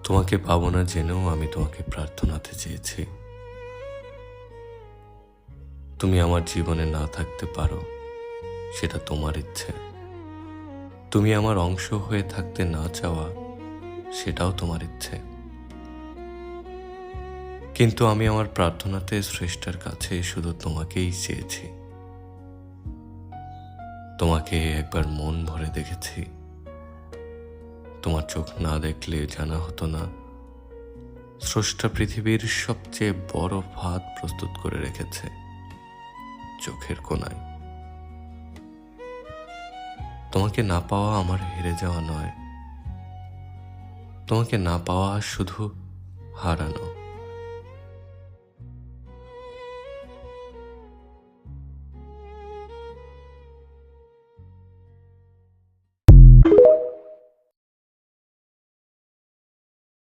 তোমাকে পাবো না জেনেও আমি তোমাকে প্রার্থনাতে চেয়েছি। তুমি আমার জীবনে না থাকতে পারো, সেটা তোমার ইচ্ছে। তুমি আমার অংশ হয়ে থাকতে না চাওয়া, সেটাও তোমার ইচ্ছে। কিন্তু আমি আমার প্রার্থনাতে স্রষ্টার কাছে শুধু তোমাকেই চেয়েছি। তোমাকে একবার মন ভরে দেখেছি। তোমার চোখ না দেখলে জানা হতো না স্রষ্টা পৃথিবীর সবচেয়ে বড় ভাত প্রস্তুত করে রেখেছে চোখের কোণায়। তোমাকে না পাওয়া আমার হেরে যাওয়া নয়, তোমাকে না পাওয়া শুধু হারানো।